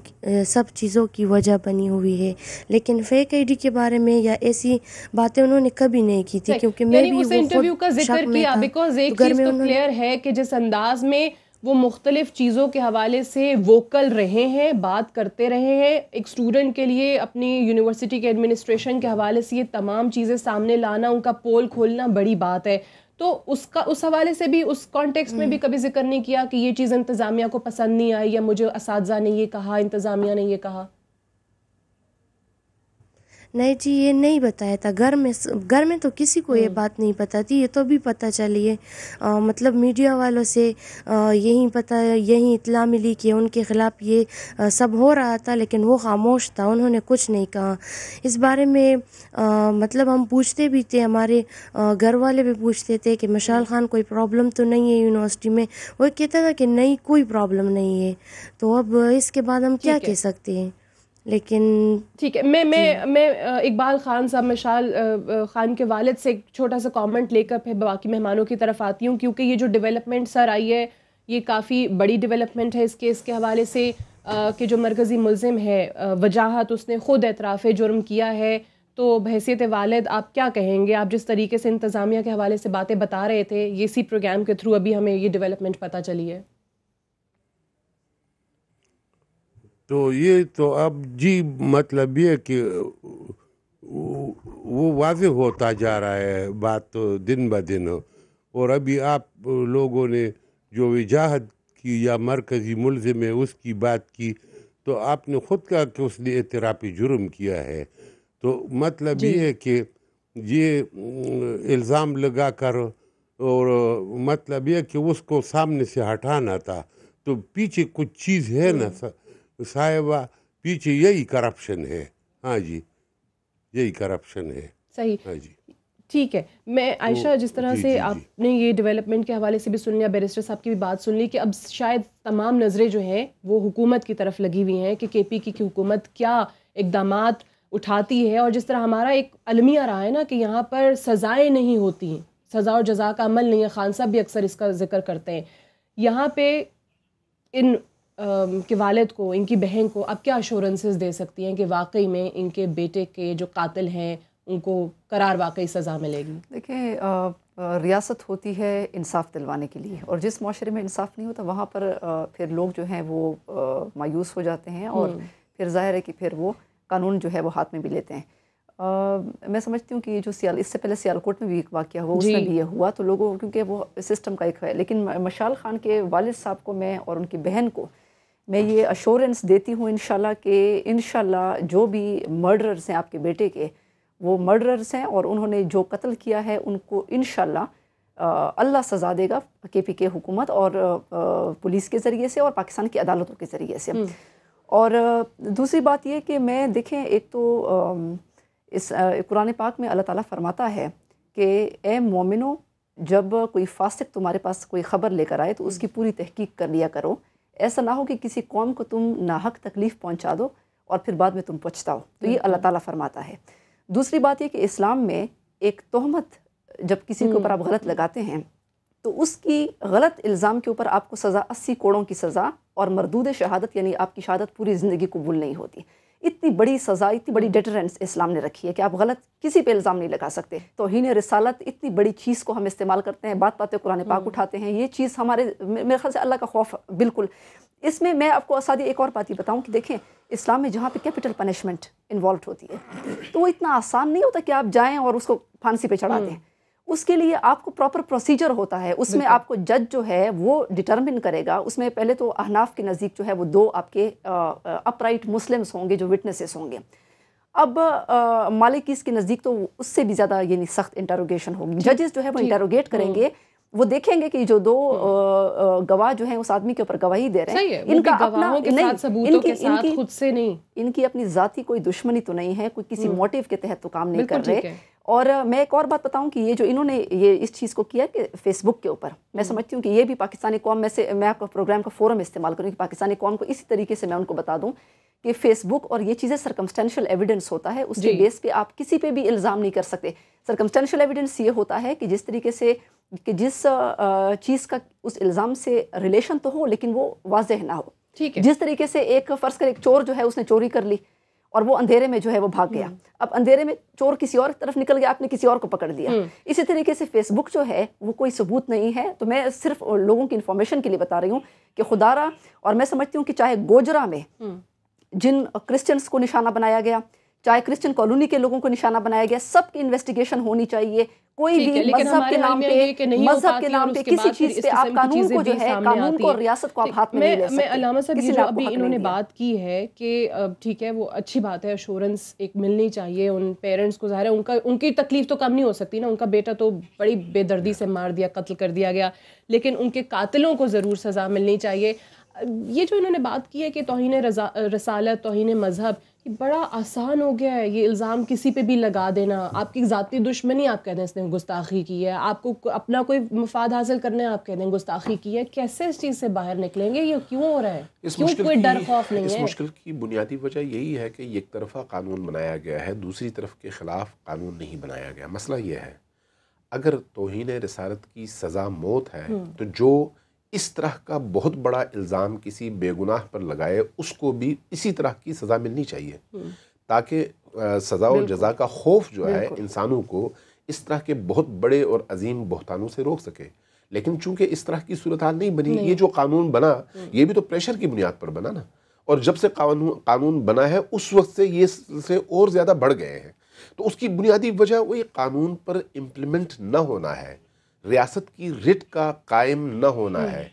سب چیزوں کی وجہ بنی ہوئی ہے. لیکن فیک آئی ڈی کے بارے میں یا ایسی باتیں انہوں نے کبھی نہیں کی تھی, کیونکہ میں بھی اس انٹرویو کا ذکر کیا بیکاز ایک چیز تو کلیئر ہے کہ جس انداز میں وہ مختلف چیزوں کے حوالے سے ووکل رہے ہیں, بات کرتے رہے ہیں, ایک اسٹوڈنٹ کے لیے اپنی یونیورسٹی کے ایڈمنسٹریشن کے حوالے سے یہ تمام چیزیں سامنے لانا, ان کا پول کھولنا بڑی بات ہے. تو اس حوالے سے بھی, اس کانٹیکسٹ میں بھی کبھی ذکر نہیں کیا کہ یہ چیز انتظامیہ کو پسند نہیں آئی, یا مجھے اساتذہ نے یہ کہا, انتظامیہ نے یہ کہا؟ نہیں جی, یہ نہیں بتایا تھا. گھر میں تو کسی کو یہ بات نہیں پتہ تھی, یہ تو بھی پتہ چلی ہے. مطلب میڈیا والوں سے یہی اطلاع ملی کہ ان کے خلاف یہ سب ہو رہا تھا, لیکن وہ خاموش تھا, انہوں نے کچھ نہیں کہا اس بارے میں. مطلب ہم پوچھتے بھی تھے, ہمارے گھر والے بھی پوچھتے تھے کہ مشال خان کوئی پرابلم تو نہیں ہے یونیورسٹی میں, وہ کہتا تھا کہ نہیں کوئی پرابلم نہیں ہے. تو اب اس کے بعد ہم کیا کہہ سکتے ہیں. لیکن ٹھیک ہے, میں اقبال خان صاحب, مشال خان کے والد سے ایک چھوٹا سا کامنٹ لے کر پھر باقی مہمانوں کی طرف آتی ہوں, کیونکہ یہ جو ڈیولپمنٹ سر آئی ہے یہ کافی بڑی ڈیولپمنٹ ہے اس کیس کے حوالے سے, کہ جو مرکزی ملزم ہے وجاہت اس نے خود اعتراف جرم کیا ہے. تو بحیثیت والد آپ کیا کہیں گے؟ آپ جس طریقے سے انتظامیہ کے حوالے سے باتیں بتا رہے تھے, یہ اسی پروگرام کے تھرو ابھی ہمیں یہ ڈیولپمنٹ پتہ چلی ہے. تو یہ تو اب جی مطلب یہ کہ وہ واضح ہوتا جا رہا ہے بات تو دن بہ دن. اور ابھی آپ لوگوں نے جو وجاہت کی یا مرکزی ملزم ہے اس کی بات کی, تو آپ نے خود کہا کہ اس نے اعتراف جرم کیا ہے. تو مطلب یہ ہے کہ یہ الزام لگا کر, اور مطلب یہ کہ اس کو سامنے سے ہٹانا تھا, تو پیچھے کچھ چیز ہے نا صاحبہ, پیچھے یہی کرپشن ہے. ہاں جی, یہی کرپشن ہے. صحیح. ہاں جی ٹھیک ہے. میں عائشہ, جس طرح سے آپ نے یہ ڈیولپمنٹ کے حوالے سے بھی سن لیا, بیرسٹر صاحب کی بھی بات سن لی, کہ اب شاید تمام نظریں جو ہیں وہ حکومت کی طرف لگی ہوئی ہیں کہ کے پی کی حکومت کیا اقدامات اٹھاتی ہے. اور جس طرح ہمارا ایک المیہ رہا ہے نا کہ یہاں پر سزائیں نہیں ہوتی ہیں, سزا اور جزا کا عمل نہیں ہے, خان صاحب بھی اکثر اس کا ذکر کرتے ہیں. یہاں پہ ان کے والد کو, ان کی بہن کو آپ کیا ایشورنسز دے سکتی ہیں کہ واقعی میں ان کے بیٹے کے جو قاتل ہیں ان کو قرار واقعی سزا ملے گی؟ دیکھیں, ریاست ہوتی ہے انصاف دلوانے کے لیے, اور جس معاشرے میں انصاف نہیں ہوتا وہاں پر پھر لوگ جو ہیں وہ مایوس ہو جاتے ہیں, اور پھر ظاہر ہے کہ پھر وہ قانون جو ہے وہ ہاتھ میں بھی لیتے ہیں. میں سمجھتی ہوں کہ یہ جو اس سے پہلے سیالکوٹ میں بھی ایک واقعہ ہوا, اس میں بھی یہ ہوا, تو لوگوں, کیونکہ وہ سسٹم کا ایک ہے. لیکن مشال خان کے والد صاحب کو میں اور ان کی بہن کو میں یہ ایشورنس دیتی ہوں انشاءاللہ کہ انشاءاللہ جو بھی مرڈررز ہیں آپ کے بیٹے کے, وہ مرڈررز ہیں, اور انہوں نے جو قتل کیا ہے ان کو انشاءاللہ اللہ سزا دے گا, کے پی کے حکومت اور پولیس کے ذریعے سے اور پاکستان کی عدالتوں کے ذریعے سے. اور دوسری بات یہ کہ میں دیکھیں, ایک تو اس قرآن پاک میں اللہ تعالیٰ فرماتا ہے کہ اے مومنو, جب کوئی فاسق تمہارے پاس کوئی خبر لے کر آئے تو اس کی پوری تحقیق کر لیا کرو, ایسا نہ ہو کہ کسی قوم کو تم ناحق تکلیف پہنچا دو اور پھر بعد میں تم پچھتاؤ. تو یہ اللہ تعالیٰ فرماتا ہے. دوسری بات یہ کہ اسلام میں ایک تہمت جب کسی کے اوپر آپ غلط لگاتے ہیں تو اس کی غلط الزام کے اوپر آپ کو سزا 80 کوڑوں کی سزا اور مردود شہادت, یعنی آپ کی شہادت پوری زندگی قبول نہیں ہوتی. اتنی بڑی سزا، اتنی بڑی ڈیٹرنس اسلام نے رکھی ہے کہ آپ غلط کسی پہ الزام نہیں لگا سکتے. توہین رسالت اتنی بڑی چیز کو ہم استعمال کرتے ہیں، بات بات قرآن پاک اٹھاتے ہیں. یہ چیز ہمارے میرے خیال سے اللہ کا خوف بالکل. اس میں آپ کو سادی ایک اور بات یہ بتاؤں کہ دیکھیں اسلام میں جہاں پہ کیپٹل پنشمنٹ انوالوڈ ہوتی ہے تو وہ اتنا آسان نہیں ہوتا کہ آپ جائیں اور اس کو پھانسی پہ چڑھا دیں. اس کے لیے آپ کو پراپر پروسیجر ہوتا ہے. اس میں آپ کو جج جو ہے وہ ڈٹرمن کرے گا. اس میں پہلے تو احناف کے نزدیک جو ہے وہ 2 آپ کے اپرائٹ مسلمس ہوں گے جو وٹنسز ہوں گے. اب مالکیز کے نزدیک تو اس سے بھی زیادہ یعنی سخت انٹروگیشن ہوگی. ججز جو ہے وہ انٹروگیٹ کریں گے، وہ دیکھیں گے کہ جو 2 گواہ جو ہیں اس آدمی کے اوپر گواہی دے رہے ہیں ان کا اپنا خود سے نہیں، ان کی اپنی ذاتی کوئی دشمنی تو نہیں ہے، کوئی کسی موٹیو کے تحت تو کام نہیں کر رہے. اور میں ایک اور بات بتاؤں کہ یہ جو انہوں نے یہ اس چیز کو کیا کہ فیس بک کے اوپر، میں سمجھتی ہوں کہ یہ بھی پاکستانی قوم میں آپ کا پروگرام کا فورم استعمال کروں کہ پاکستانی قوم کو اسی طریقے سے میں ان کو بتا دوں کہ فیس بک اور یہ چیزیں سرکمسٹینشیل ایویڈنس ہوتا ہے. اس کے بیس پہ آپ کسی پہ بھی الزام نہیں کر سکتے. سرکمسٹینشیل ایویڈنس یہ ہوتا ہے کہ جس طریقے سے کہ جس چیز کا اس الزام سے ریلیشن تو ہو لیکن وہ واضح نہ ہو. جس طریقے سے ایک فرض کر ایک چور جو ہے اس نے چوری کر لی اور وہ اندھیرے میں جو ہے وہ بھاگ گیا. اب اندھیرے میں چور کسی اور طرف نکل گیا، آپ نے کسی اور کو پکڑ دیا. اسی طریقے سے فیس بک جو ہے وہ کوئی ثبوت نہیں ہے. تو میں صرف لوگوں کی انفارمیشن کے لیے بتا رہی ہوں کہ خدا را، اور میں سمجھتی ہوں کہ چاہے گوجرا میں جن کرسچنس کو نشانہ بنایا گیا، چاہے کرسچن کالونی کے لوگوں کو نشانہ بنایا گیا، سب کی انویسٹیگیشن ہونی چاہیے. کوئی بھی مذہب کے نام پہ کسی چیز پہ آپ قانون کو جو ہے قانون کو ریاست کو آپ ہاتھ میں نہیں لے سکتے. میں علامہ صاحب یہ جو ابھی انہوں نے بات کی ہے کہ ٹھیک ہے وہ اچھی بات ہے، ایشورنس ایک ملنی چاہیے ان پیرنٹس کو. ظاہر ہے ان کی تکلیف تو کم نہیں ہو سکتی نا، ان کا بیٹا تو بڑی بے دردی سے مار دیا، قتل کر دیا گیا، لیکن ان کے قاتلوں کو ضرور سزا ملنی چاہیے. یہ جو انہوں نے بات کی ہے کہ توہین رسالت، توہین مذہب، یہ بڑا آسان ہو گیا ہے یہ الزام کسی پہ بھی لگا دینا. آپ کی ذاتی دشمنی آپ کہہ دیں اس نے گستاخی کی ہے، آپ کو اپنا کوئی مفاد حاصل کرنا ہے آپ کہہ دیں گستاخی کی ہے. کیسے اس چیز سے باہر نکلیں گے؟ یہ کیوں ہو رہا ہے؟ کیوں کوئی ڈر خوف نہیں ہے؟ اس مشکل کی بنیادی وجہ یہی ہے کہ یک طرفہ قانون بنایا گیا ہے، دوسری طرف کے خلاف قانون نہیں بنایا گیا. مسئلہ یہ ہے اگر توہین رسالت کی سزا موت ہے تو جو اس طرح کا بہت بڑا الزام کسی بے گناہ پر لگائے اس کو بھی اسی طرح کی سزا ملنی چاہیے تاکہ سزا و جزا کا خوف جو ہے انسانوں کو اس طرح کے بہت بڑے اور عظیم بہتانوں سے روک سکے. لیکن چونکہ اس طرح کی صورتحال نہیں بنی، یہ جو قانون بنا یہ بھی تو پریشر کی بنیاد پر بنا نا، اور جب سے قانون بنا ہے اس وقت سے یہ سے اور زیادہ بڑھ گئے ہیں. تو اس کی بنیادی وجہ وہی قانون پر امپلیمنٹ نہ ہونا ہے، ریاست کی رٹ کا قائم نہ ہونا ہے.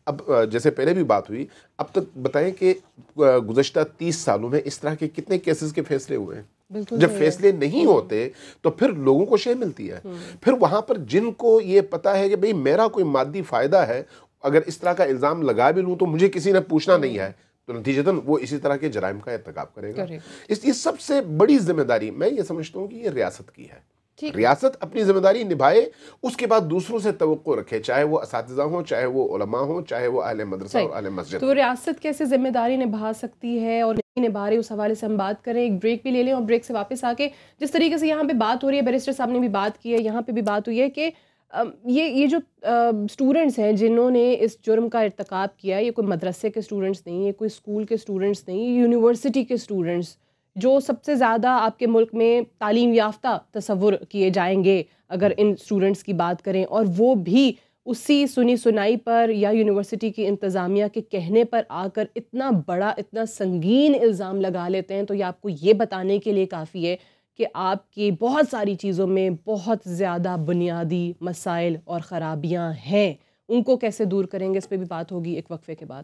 اب جیسے پہلے بھی بات ہوئی، اب تک بتائیں کہ گزشتہ 30 سالوں میں اس طرح کے کتنے کیسز کے فیصلے ہوئے ہیں. جب فیصلے نہیں ہوتے تو پھر لوگوں کو شے ملتی ہے. پھر وہاں پر جن کو یہ پتا ہے کہ بھئی میرا کوئی مادی فائدہ ہے، اگر اس طرح کا الزام لگا بھی لوں تو مجھے کسی نے پوچھنا نہیں ہے، تو نتیجتاً وہ اسی طرح کے جرائم کا ارتکاب کرے گا. اس لیے سب سے بڑی ذمہ داری میں یہ سمجھتا ہوں کہ یہ ریاست کی ہے. ریاست اپنی ذمہ داری نبھائے، اس کے بعد دوسروں سے توقع رکھے، چاہے وہ اساتذہ ہوں، چاہے وہ علماء ہوں، چاہے وہ اہل مدرسہ اور اہل مسجد. تو ریاست کیسے ذمہ داری نبھا سکتی ہے اور نہیں نبھا رہی، اس حوالے سے ہم بات کریں. ایک بریک بھی لے لیں اور بریک سے واپس آ کے جس طریقے سے یہاں پہ بات ہو رہی ہے، بیرسٹر صاحب نے بھی بات کی ہے، یہاں پہ بھی بات ہوئی ہے کہ یہ جو اسٹوڈنٹس ہیں جنہوں نے اس جرم کا ارتکاب کیا، یہ کوئی مدرسے کے اسٹوڈنٹس نہیں، یہ کوئی اسکول کے اسٹوڈنٹس نہیں، یونیورسٹی کے اسٹوڈنٹس جو سب سے زیادہ آپ کے ملک میں تعلیم یافتہ تصور کیے جائیں گے اگر ان اسٹوڈنٹس کی بات کریں، اور وہ بھی اسی سنی سنائی پر یا یونیورسٹی کی انتظامیہ کے کہنے پر آ کر اتنا بڑا اتنا سنگین الزام لگا لیتے ہیں. تو یہ آپ کو یہ بتانے کے لیے کافی ہے کہ آپ کی بہت ساری چیزوں میں بہت زیادہ بنیادی مسائل اور خرابیاں ہیں. ان کو کیسے دور کریں گے اس پہ بھی بات ہوگی ایک وقفے کے بعد.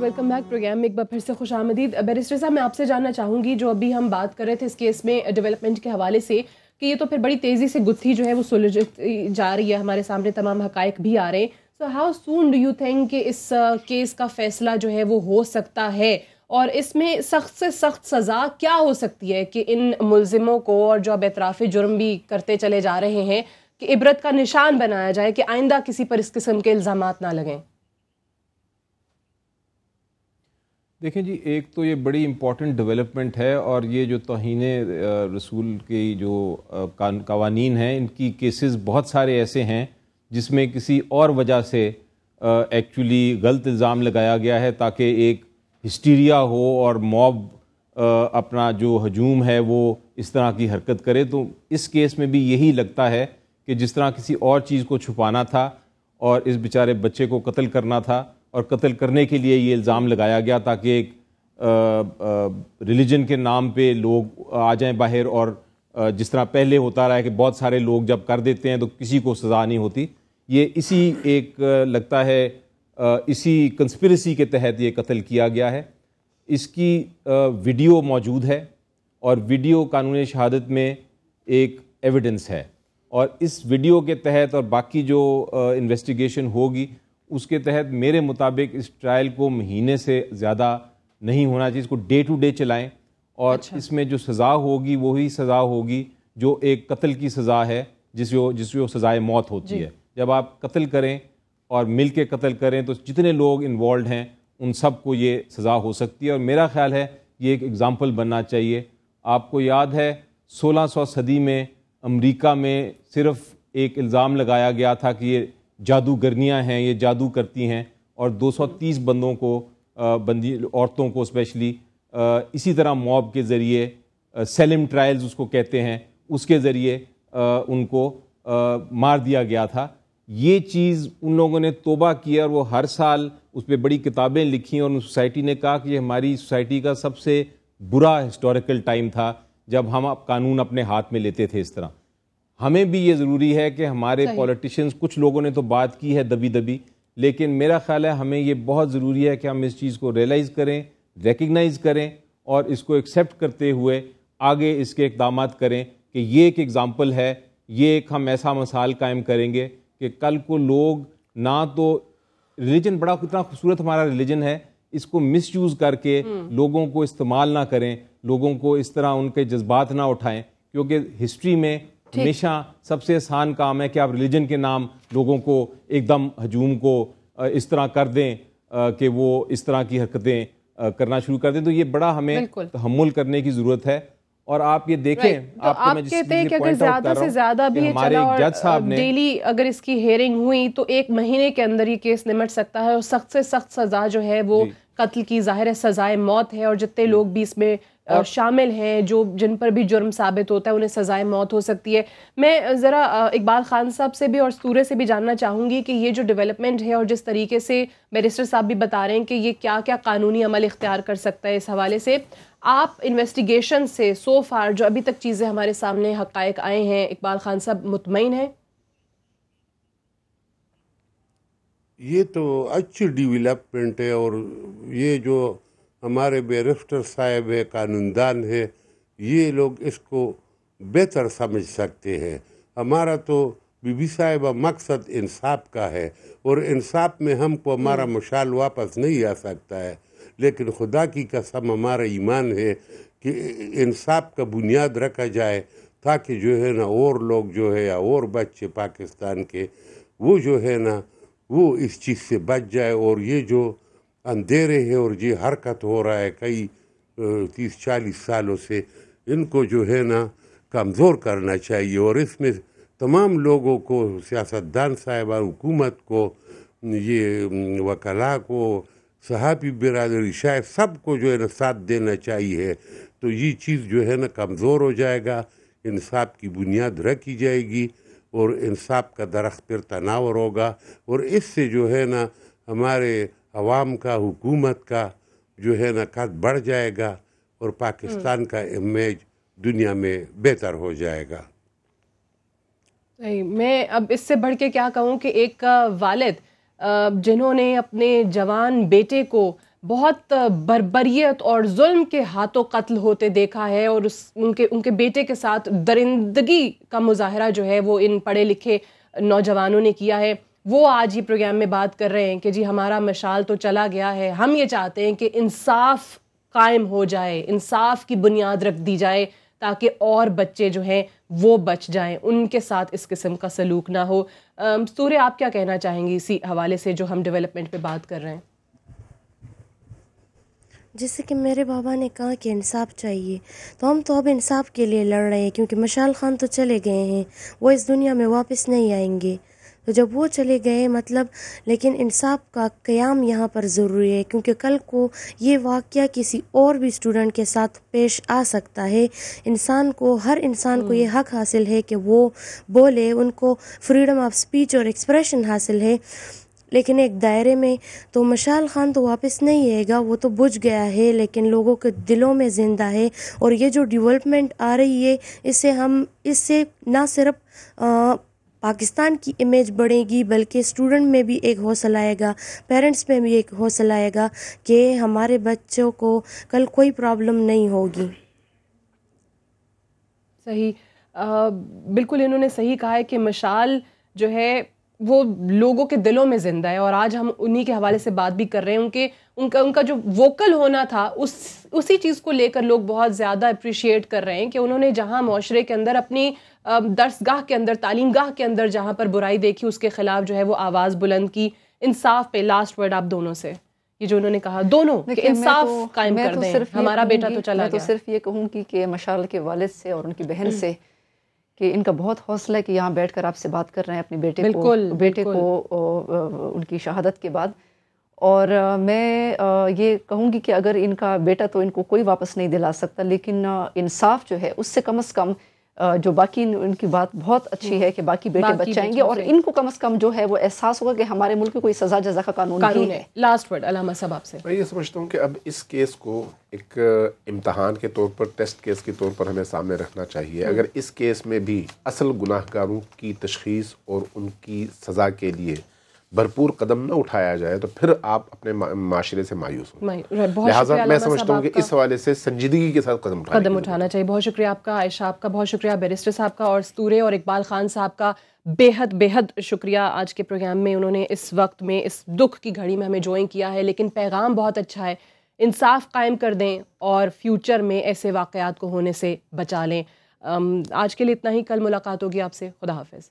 Welcome back. پروگرام میں ایک بار پھر سے خوش آمدید. بیرسٹر صاحب میں آپ سے جاننا چاہوں گی، جو ابھی ہم بات کر رہے تھے اس کیس میں ڈیولپمنٹ کے حوالے سے، کہ یہ تو پھر بڑی تیزی سے گتھی جو ہے وہ سلجھتی جا رہی ہے، ہمارے سامنے تمام حقائق بھی آ رہے ہیں. So how soon do you think کہ اس کیس کا فیصلہ جو ہے وہ ہو سکتا ہے، اور اس میں سخت سے سخت سزا کیا ہو سکتی ہے کہ ان ملزموں کو، اور جو اب اعتراف جرم بھی کرتے چلے جا رہے ہیں، کہ عبرت کا نشان بنایا جائے کہ آئندہ کسی پر اس قسم کے الزامات نہ لگیں؟ دیکھیں جی، ایک تو یہ بڑی امپورٹنٹ ڈیولپمنٹ ہے، اور یہ جو توہین رسول کی جو قوانین ہیں، ان کی کیسز بہت سارے ایسے ہیں جس میں کسی اور وجہ سے ایکچولی غلط الزام لگایا گیا ہے تاکہ ایک ہسٹیریا ہو اور موب اپنا جو ہجوم ہے وہ اس طرح کی حرکت کرے. تو اس کیس میں بھی یہی لگتا ہے کہ جس طرح کسی اور چیز کو چھپانا تھا اور اس بیچارے بچے کو قتل کرنا تھا، اور قتل کرنے کے لیے یہ الزام لگایا گیا تاکہ ایک ریلیجن کے نام پہ لوگ آ جائیں باہر، اور جس طرح پہلے ہوتا رہا ہے کہ بہت سارے لوگ جب کر دیتے ہیں تو کسی کو سزا نہیں ہوتی. یہ اسی ایک لگتا ہے اسی کنسپریسی کے تحت یہ قتل کیا گیا ہے. اس کی ویڈیو موجود ہے، اور ویڈیو قانون شہادت میں ایک ایویڈنس ہے، اور اس ویڈیو کے تحت اور باقی جو انویسٹیگیشن ہوگی اس کے تحت میرے مطابق اس ٹرائل کو مہینے سے زیادہ نہیں ہونا چاہیے. اس کو ڈے ٹو ڈے چلائیں، اور اس میں جو سزا ہوگی وہی سزا ہوگی جو ایک قتل کی سزا ہے، جس جو سزائے موت ہوتی ہے. جب آپ قتل کریں اور مل کے قتل کریں تو جتنے لوگ انوالوڈ ہیں ان سب کو یہ سزا ہو سکتی ہے، اور میرا خیال ہے یہ ایک اگزامپل بننا چاہیے. آپ کو یاد ہے 1600 صدی میں امریکہ میں صرف ایک الزام لگایا گیا تھا کہ یہ جادوگرنیاں ہیں، یہ جادو کرتی ہیں، اور 230 بندوں کو بندی عورتوں کو اسپیشلی اسی طرح موب کے ذریعے سیلم ٹرائلز اس کو کہتے ہیں، اس کے ذریعے ان کو مار دیا گیا تھا. یہ چیز ان لوگوں نے توبہ کیا، اور وہ ہر سال اس پہ بڑی کتابیں لکھیں، اور سوسائٹی نے کہا کہ یہ ہماری سوسائٹی کا سب سے برا ہسٹوریکل ٹائم تھا جب ہم قانون اپنے ہاتھ میں لیتے تھے اس طرح. ہمیں بھی یہ ضروری ہے کہ ہمارے پولیٹیشینز، کچھ لوگوں نے تو بات کی ہے دبی دبی، لیکن میرا خیال ہے ہمیں یہ بہت ضروری ہے کہ ہم اس چیز کو ریئلائز کریں، ریکگنائز کریں، اور اس کو ایکسیپٹ کرتے ہوئے آگے اس کے اقدامات کریں کہ یہ ایک ایگزامپل ہے. یہ ایک ہم ایسا مثال قائم کریں گے کہ کل کو لوگ نہ تو ریلیجن، بڑا کتنا خوبصورت ہمارا ریلیجن ہے، اس کو مس یوز کر کے لوگوں کو استعمال نہ کریں، لوگوں کو اس طرح ان کے جذبات نہ اٹھائیں، کیونکہ ہسٹری میں ہمیشہ سب سے آسان کام ہے کہ آپ ریلیجن کے نام لوگوں کو ایک دم ہجوم کو اس طرح کر دیں کہ وہ اس طرح کی حرکتیں کرنا شروع کر دیں. تو یہ بڑا ہمیں تحمل کرنے کی ضرورت ہے. اور آپ یہ دیکھیں، آپ کہتے ہیں کہ اگر زیادہ سے زیادہ بھی یہ چلا اور ڈیلی اگر اس کی ہیئرنگ ہوئی تو 1 مہینے کے اندر یہ کیس نمٹ سکتا ہے، اور سخت سے سخت سزا جو ہے وہ قتل کی ظاہر ہے سزائے موت ہے، اور جتنے لوگ بھی اس میں شامل ہیں جن پر بھی جرم ثابت ہوتا ہے انہیں سزائے موت ہو سکتی ہے. میں ذرا اقبال خان صاحب سے بھی اور سورے سے بھی جاننا چاہوں گی کہ یہ جو ڈیولپمنٹ ہے اور جس طریقے سے بیرسٹر صاحب بھی بتا رہے ہیں کہ یہ کیا کیا قانونی عمل اختیار کر سکتا ہے، اس حوالے سے آپ انویسٹیگیشن سے سو فار جو ابھی تک چیزیں ہمارے سامنے حقائق آئے ہیں، اقبال خان صاحب مطمئن ہیں؟ یہ تو اچھی ڈیولپمنٹ ہے، اور یہ جو ہمارے بیرسٹر صاحب ہے، قانوندان ہے، یہ لوگ اس کو بہتر سمجھ سکتے ہیں. ہمارا تو بی بی صاحبہ مقصد انصاف کا ہے، اور انصاف میں ہم کو ہمارا مشال واپس نہیں آ سکتا ہے، لیکن خدا کی قسم ہمارا ایمان ہے کہ انصاف کا بنیاد رکھا جائے تاکہ جو ہے نا اور لوگ جو ہے یا اور بچے پاکستان کے وہ جو ہے نا وہ اس چیز سے بچ جائے. اور یہ جو اندھیرے ہے اور یہ حرکت ہو رہا ہے کئی 30-40 سالوں سے، ان کو جو ہے نا کمزور کرنا چاہیے. اور اس میں تمام لوگوں کو، سیاستدان صاحبان، حکومت کو، یہ وکلاء کو، صحافی برادری، شاید سب کو جو ہے نا ساتھ دینا چاہیے. تو یہ چیز جو ہے نا کمزور ہو جائے گا، انصاف کی بنیاد رکھی جائے گی، اور انصاف کا درخت پھر تناور ہوگا، اور اس سے جو ہے نا ہمارے عوام کا، حکومت کا جو ہے نا قد بڑھ جائے گا، اور پاکستان کا امیج دنیا میں بہتر ہو جائے گا. میں اب اس سے بڑھ کے کیا کہوں کہ ایک والد جنہوں نے اپنے جوان بیٹے کو بہت بربریت اور ظلم کے ہاتھوں قتل ہوتے دیکھا ہے، اور ان کے بیٹے کے ساتھ درندگی کا مظاہرہ جو ہے وہ ان پڑھے لکھے نوجوانوں نے کیا ہے، وہ آج یہ پروگرام میں بات کر رہے ہیں کہ جی ہمارا مشعل تو چلا گیا ہے، ہم یہ چاہتے ہیں کہ انصاف قائم ہو جائے، انصاف کی بنیاد رکھ دی جائے تاکہ اور بچے جو ہیں وہ بچ جائیں، ان کے ساتھ اس قسم کا سلوک نہ ہو. سوریہ آپ کیا کہنا چاہیں گی اسی حوالے سے جو ہم ڈیولپمنٹ پہ بات کر رہے ہیں؟ جیسے کہ میرے بابا نے کہا کہ انصاف چاہیے، تو ہم تو اب انصاف کے لیے لڑ رہے ہیں، کیونکہ مشال خان تو چلے گئے ہیں، وہ اس دنیا میں واپس نہیں آئیں گے. تو جب وہ چلے گئے مطلب، لیکن انصاف کا قیام یہاں پر ضروری ہے، کیونکہ کل کو یہ واقعہ کسی اور بھی اسٹوڈنٹ کے ساتھ پیش آ سکتا ہے. ہر انسان کو یہ حق حاصل ہے کہ وہ بولے، ان کو فریڈم آف اسپیچ اور ایکسپریشن حاصل ہے، لیکن ایک دائرے میں. تو مشال خان تو واپس نہیں آئے گا، وہ تو بجھ گیا ہے، لیکن لوگوں کے دلوں میں زندہ ہے. اور یہ جو ڈیولپمنٹ آ رہی ہے، اس سے نہ صرف پاکستان کی امیج بڑھے گی، بلکہ اسٹوڈنٹ میں بھی ایک حوصلہ آئے گا، پیرنٹس میں بھی ایک حوصلہ آئے گا کہ ہمارے بچوں کو کل کوئی پرابلم نہیں ہوگی. صحیح، بالکل انہوں نے صحیح کہا ہے کہ مشال جو ہے وہ لوگوں کے دلوں میں زندہ ہے، اور آج ہم انہی کے حوالے سے بات بھی کر رہے ہیں. ان کا جو ووکل ہونا تھا، اسی چیز کو لے کر لوگ بہت زیادہ اپریشیٹ کر رہے ہیں کہ انہوں نے جہاں معاشرے کے اندر اپنی درسگاہ کے اندر، تعلیم گاہ کے اندر جہاں پر برائی دیکھی، اس کے خلاف جو ہے وہ آواز بلند کی. انصاف پہ لاسٹ ورڈ آپ دونوں سے، یہ جو انہوں نے کہا دونوں کہ انصاف قائم کر دیں، ہمارا بیٹا تو چلا گیا. میں تو صرف یہ کہوں گی کہ مشال کے والد سے اور ان کی بہن سے کہ ان کا بہت حوصلہ ہے کہ یہاں بیٹھ کر آپ سے بات کر رہے ہیں اپنے بیٹے کو ان کی شہادت کے بعد. اور میں یہ کہوں گی کہ اگر ان کا بیٹا تو ان کو کوئی واپس نہیں دلا سکتا، لیکن انصاف جو ہے اس سے کم از کم جو باقی ان کی بات بہت اچھی ہے کہ باقی بیٹے بچ جائیں گے، اور ان کو کم از کم جو ہے وہ احساس ہوگا کہ ہمارے ملک میں کوئی سزا جزا کا قانون ہے. لاسٹ ورڈ علامہ صاحب آپ سے. میں یہ سمجھتا ہوں کہ اب اس کیس کو ایک امتحان کے طور پر، ٹیسٹ کیس کے طور پر ہمیں سامنے رکھنا چاہیے. اگر اس کیس میں بھی اصل گناہ گاروں کی تشخیص اور ان کی سزا کے لیے بھرپور قدم نہ اٹھایا جائے تو پھر آپ اپنے معاشرے سے مایوس ہوں. لہٰذا میں سمجھتا ہوں کہ اس حوالے سے سنجیدگی کے ساتھ قدم اٹھانا چاہیے. بہت شکریہ آپ کا عائشہ، آپ کا بہت شکریہ بیرسٹر صاحب کا، اور سورہ اور اقبال خان صاحب کا بے حد شکریہ. آج کے پروگرام میں انہوں نے اس وقت میں، اس دکھ کی گھڑی میں ہمیں جوائن کیا ہے، لیکن پیغام بہت اچھا ہے. انصاف قائم کر دیں اور فیوچر میں ایسے واقعات کو ہونے سے بچا لیں. آج کے لیے اتنا ہی. کل ملاقات ہوگی آپ سے. خدا حافظ.